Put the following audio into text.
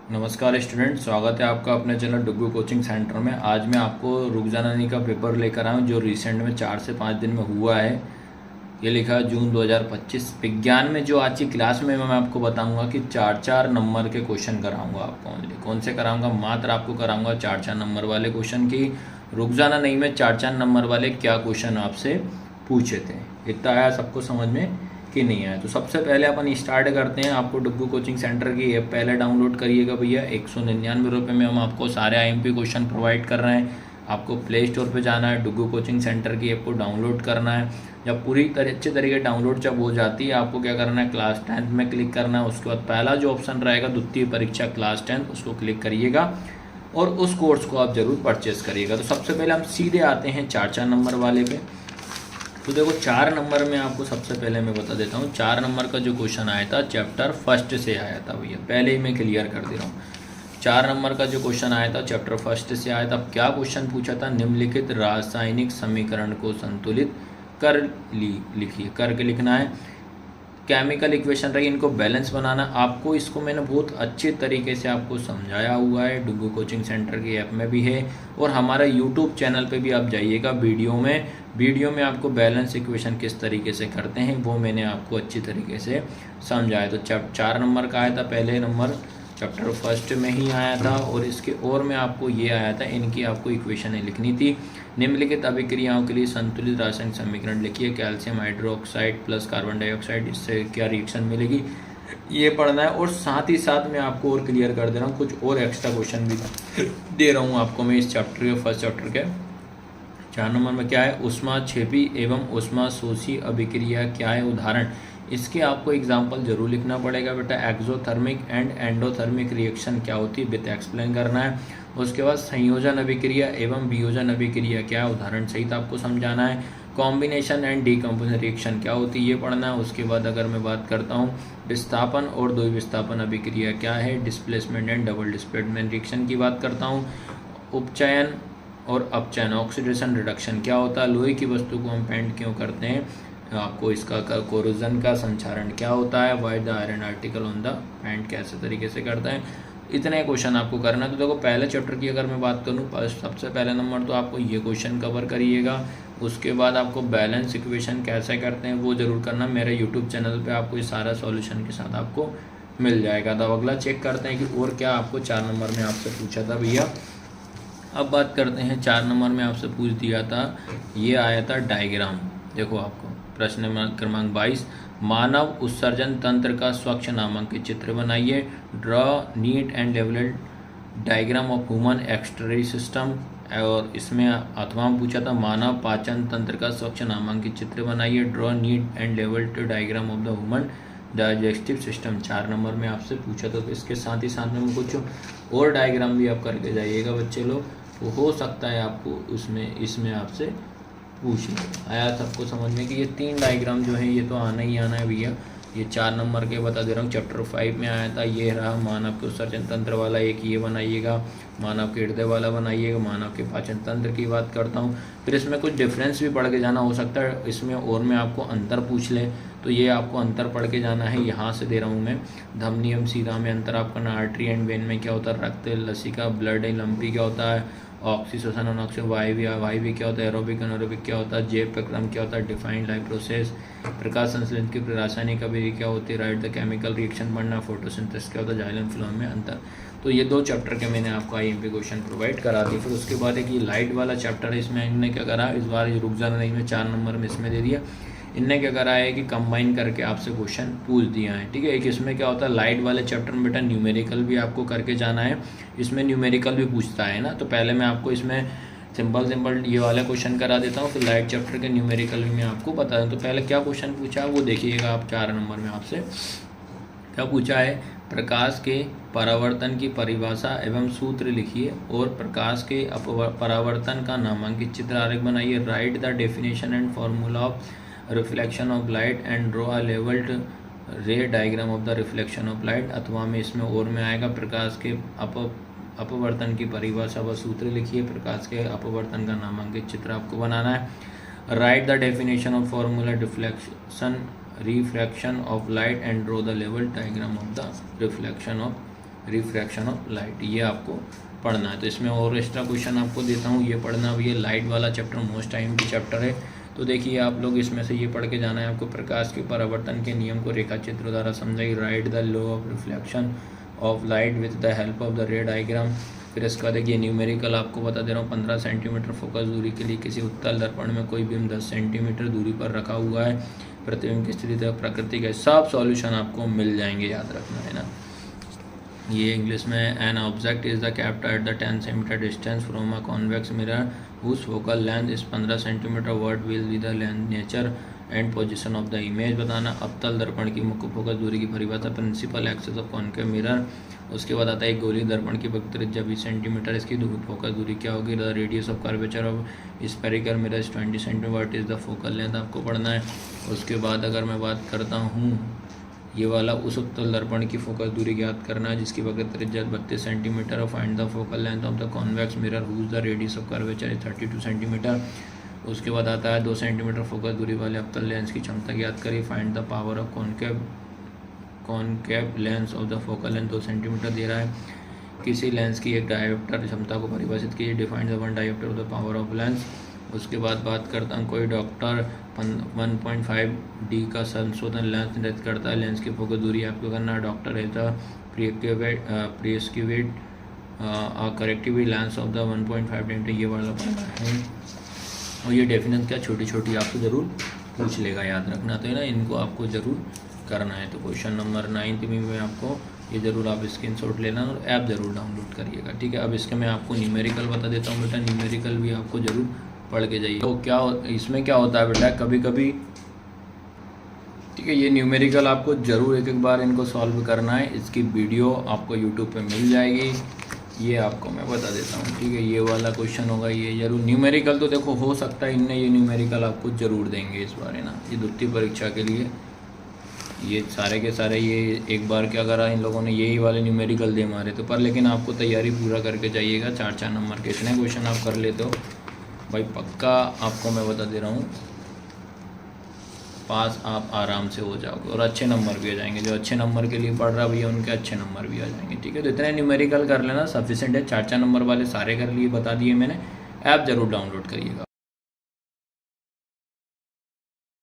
नमस्कार स्टूडेंट, स्वागत है आपका अपने चैनल डुग्गू कोचिंग सेंटर में। आज मैं आपको रुखसानानी का पेपर लेकर आया हूँ जो रिसेंट में 4 से 5 दिन में हुआ है। ये लिखा है जून 2025 विज्ञान में। जो आज की क्लास में मैं आपको बताऊंगा कि 4-4 नंबर के क्वेश्चन कराऊंगा आपको। ओनली कौन से कराऊंगा? मात्र आपको कराऊंगा 4-4 नंबर वाले क्वेश्चन की रुखसानानी में 4-4 नंबर वाले क्या क्वेश्चन आपसे पूछे थे। इतना आया सबको समझ में कि नहीं आया? तो सबसे पहले अपन स्टार्ट करते हैं। आपको डुग्गू कोचिंग सेंटर की ऐप पहले डाउनलोड करिएगा भैया। 199 रुपये में हम आपको सारे IMP क्वेश्चन प्रोवाइड कर रहे हैं। आपको प्ले स्टोर पे जाना है, डुग्गू कोचिंग सेंटर की ऐप को डाउनलोड करना है। जब पूरी अच्छे तरीके डाउनलोड जब हो जाती है, आपको क्या करना है, क्लास 10 में क्लिक करना है। उसके बाद पहला जो ऑप्शन रहेगा द्वितीय परीक्षा क्लास 10, उसको क्लिक करिएगा और उस कोर्स को आप जरूर परचेस करिएगा। तो सबसे पहले हम सीधे आते हैं 4-4 नंबर वाले पे। तो देखो 4 नंबर में आपको सबसे पहले मैं बता देता हूँ। 4 नंबर का जो क्वेश्चन आया था चैप्टर फर्स्ट से आया था भैया, पहले ही मैं क्लियर कर दे रहा हूँ। 4 नंबर का जो क्वेश्चन आया था चैप्टर फर्स्ट से आया था। क्या क्वेश्चन पूछा था? निम्नलिखित रासायनिक समीकरण को संतुलित कर लिखिए, करके लिखना है। केमिकल इक्वेशन रही, इनको बैलेंस बनाना। आपको इसको मैंने बहुत अच्छे तरीके से आपको समझाया हुआ है, डुग्गू कोचिंग सेंटर की ऐप में भी है और हमारा यूट्यूब चैनल पे भी आप जाइएगा। वीडियो में आपको बैलेंस इक्वेशन किस तरीके से करते हैं वो मैंने आपको अच्छी तरीके से समझाया। तो 4 नंबर का आया था, पहले नंबर चैप्टर फर्स्ट में ही आया था। और इसके और में आपको ये आया था, इनकी आपको इक्वेशनें लिखनी थी। निम्नलिखित अभिक्रियाओं के लिए संतुलित रासायनिक समीकरण लिखिए। Calcium hydroxide plus carbon dioxide, इससे क्या रिएक्शन मिलेगी, ये पढ़ना है। और साथ ही साथ मैं आपको और क्लियर कर दे रहा हूँ, कुछ और एक्स्ट्रा क्वेश्चन भी दे रहा हूँ आपको मैं इस चैप्टर के, फर्स्ट चैप्टर के। 4 नंबर में क्या है? ऊष्माक्षेपी एवं ऊष्माशोषी अभिक्रिया क्या है? उदाहरण। इसके आपको एग्जाम्पल जरूर लिखना पड़ेगा बेटा। एक्सोथर्मिक एंड एंडोथर्मिक रिएक्शन क्या होती है, विथ एक्सप्लेन करना है। उसके बाद संयोजन अभिक्रिया एवं वियोजन अभिक्रिया क्या है, उदाहरण सहित आपको समझाना है। कॉम्बिनेशन एंड डीकम्पोजिशन रिएक्शन क्या होती है, ये पढ़ना है। उसके बाद अगर मैं बात करता हूँ विस्थापन और द्विविस्थापन अभिक्रिया क्या है, displacement and double displacement reaction की बात करता हूँ। उपचयन और अपचयन, ऑक्सीडेशन रिडक्शन क्या होता है। लोहे की वस्तु को हम पेंट क्यों करते हैं, आपको इसका कोरोजन का संचारण क्या होता है। Why the iron article on the paint कैसे तरीके से करता है। इतने क्वेश्चन आपको करना है। तो देखो पहले चैप्टर की अगर मैं बात करूँ, सबसे पहले नंबर तो आपको ये क्वेश्चन कवर करिएगा। उसके बाद आपको बैलेंस इक्वेशन कैसे करते हैं वो जरूर करना। मेरे यूट्यूब चैनल पे आपको ये सारा सॉल्यूशन के साथ आपको मिल जाएगा। तो अगला चेक करते हैं कि और क्या आपको 4 नंबर में आपसे पूछा था भैया। अब बात करते हैं 4 नंबर में आपसे पूछ दिया था, ये आया था डायग्राम। देखो आपको प्रश्न क्रमांक 22, मानव उत्सर्जन तंत्र का स्वच्छ नामांकित चित्र बनाइए। Draw neat and labelled diagram of human excretory system. और इसमें अथवा पूछा था, मानव पाचन तंत्र का स्वच्छ नामांकित चित्र बनाइए। Draw neat and labelled diagram of the human digestive system 4 number में आपसे पूछा था। तो इसके साथ ही साथ में कुछ और डायग्राम भी आप करके जाइएगा बच्चे लोग, तो हो सकता है आपको इसमें आपसे पूछ आया सबको समझ में कि ये 3 डायग्राम जो है ये तो आना ही आना है भैया। ये 4 नंबर के बता दे रहा हूँ। चैप्टर 5 में आया था, ये रहा मानव के उत्सर्जन तंत्र वाला, एक ये बनाइएगा। मानव के हृदय वाला बनाइएगा। मानव के पाचन तंत्र की बात करता हूँ। फिर इसमें कुछ डिफरेंस भी पढ़ के जाना, हो सकता है इसमें और में आपको अंतर पूछ ले, तो ये आपको अंतर पढ़ के जाना है। यहाँ से दे रहा हूँ मैं। धमनी एवं सीधा में अंतर आप करना। आर्टरी एंड वेन में क्या होता है, रक्त लसिका ब्लड एंड लंपी क्या होता है। ऑक्सीशोषण अनऑक्सी वायवी क्या होता है। एरोबिक अनएरोबिक क्या होता है। जैव प्रक्रम क्या होता है। Defined life process. प्रकाश संश्लेषण की रासायनिक अभिक्रिया क्या होती है। राइट द केमिकल रिएक्शन पढ़ना। फोटोसिंथेसिस क्या होता है। जाइलम फ्लोएम में अंतर। तो ये 2 चैप्टर के मैंने आपको IMP क्वेश्चन प्रोवाइड करा दी। फिर उसके बाद एक ये लाइट वाला चैप्टर है, इसमें इन्होंने क्या करा, इस बार ये रुखसानानी में 4 नंबर में इसमें दे दिया। इनने क्या करा है कि कंबाइन करके आपसे क्वेश्चन पूछ दिया है, ठीक है। एक इसमें क्या होता है, लाइट वाले चैप्टर में बेटा न्यूमेरिकल भी आपको करके जाना है। इसमें न्यूमेरिकल भी पूछता है ना, तो पहले मैं आपको इसमें सिंपल ये वाला क्वेश्चन करा देता हूँ, फिर लाइट चैप्टर के न्यूमेरिकल भी मैं आपको बता दूँ। तो पहले क्या क्वेश्चन पूछा है वो देखिएगा आप। 4 नंबर में आपसे क्या पूछा है, प्रकाश के परावर्तन की परिभाषा एवं सूत्र लिखिए और प्रकाश के परावर्तन का नामांकित चित्र आरेख बनाइए। Write the definition and formula of reflection of light and draw a labelled ray diagram of the reflection of light. अथवा में इसमें और में आएगा, प्रकाश के अपवर्तन की परिभाषा व सूत्र लिखिए। प्रकाश के अपवर्तन का नामांकित चित्र आपको बनाना है। Right the definition of formula reflection of light and draw the level diagram of the reflection of refraction of light, ये आपको पढ़ना है। तो इसमें और एक्स्ट्रा क्वेश्चन आपको देता हूँ, ये पढ़ना भी है। लाइट वाला चैप्टर मोस्ट टाइम की चैप्टर है। तो देखिए आप लोग इसमें से ये पढ़ के जाना है आपको। प्रकाश के परावर्तन के नियम को रेखा चित्र द्वारा समझाइए। Right the law of reflection of light with the help of the रे डायग्राम। फिर इसका देखिए न्यूमेरिकल आपको बता दे रहा हूँ। 15 सेंटीमीटर फोकस दूरी के लिए किसी उत्तल दर्पण में कोई बिंब 10 सेंटीमीटर दूरी पर रखा हुआ है। प्रतिबिंब की स्थिति तक प्रकृति के सब सॉल्यूशन आपको मिल जाएंगे, याद रखना है ना। ये इंग्लिश में an object is the kept at the 10 centimetre distance from a convex mirror whose focal length is 15 centimetre. Word will be the length nature and position of the image बताना। अवतल दर्पण की मुख्य फोकस दूरी की परिभाषा, principal axis of concave mirror. उसके बाद आता है एक गोली दर्पण की वक्र त्रिज्या 20 सेंटीमीटर, इसकी फोकस दूरी क्या होगी। The radius of curvature of spherical mirror 20 centimetre. What is the focal length आपको पढ़ना है। उसके बाद अगर मैं बात करता हूँ ये वाला, उस उत्तल दर्पण की फोकस दूरी ज्ञात करना है जिसकी वक्र त्रिज्या 32 सेंटीमीटर। और find the focal length of the convex mirror whose the radius of curvature is 32 centimetre. उसके बाद आता है 2 सेंटीमीटर फोकस दूरी वाले अवतल लेंस की क्षमता ज्ञात करिए। Find the power of concave lens of the focal length 2 centimetre दे रहा है। किसी लेंस की एक डायोप्टर क्षमता को परिभाषित कीजिए। Defined the one dioptre of the power of lens. उसके बाद बात करता हूँ, कोई डॉक्टर 1.5D का संशोधन लेंस निर्धारित करता है। लेंस की फोकस दूरी आपको करना है। डॉक्टर है the prescribed corrective lens of the 1.5 degree, ये वाला पढ़ना है। और ये डेफिनेशन क्या छोटी छोटी आपको ज़रूर पूछ लेगा, याद रखना। तो है ना, इनको आपको ज़रूर करना है। तो क्वेश्चन नंबर 9 में आपको ये ज़रूर आप स्क्रीनशॉट लेना और ऐप ज़रूर डाउनलोड करिएगा, ठीक है। अब इसके मैं आपको न्यूमेरिकल बता देता हूँ बेटा। न्यूमेरिकल भी आपको ज़रूर पढ़ के जाइए। तो क्या इसमें क्या होता है बेटा, कभी कभी, ठीक है, ये न्यूमेरिकल आपको ज़रूर एक बार इनको सॉल्व करना है। इसकी वीडियो आपको यूट्यूब पे मिल जाएगी, ये आपको मैं बता देता हूँ, ठीक है। ये वाला क्वेश्चन होगा, ये जरूर न्यूमेरिकल तो देखो हो सकता है इनने ये न्यूमेरिकल आपको ज़रूर देंगे इस बार, है ना। ये द्वितीय परीक्षा के लिए ये सारे के सारे ये एक बार क्या करा इन लोगों ने, यही वाले न्यूमेरिकल दे मारे तो पर। लेकिन आपको तैयारी पूरा करके जाइएगा। 4-4 नंबर के इतने क्वेश्चन आप कर लेते हो भाई, पक्का आपको मैं बता दे रहा हूँ पास आप आराम से हो जाओगे और अच्छे नंबर भी आ जाएंगे। जो अच्छे नंबर के लिए पढ़ रहा भैया उनके अच्छे नंबर भी आ जाएंगे, ठीक है। तो इतने न्यूमेरिकल कर लेना, सफिशिएंट है। 4-4 नंबर वाले सारे कर लिए, बता दिए मैंने। ऐप ज़रूर डाउनलोड करिएगा।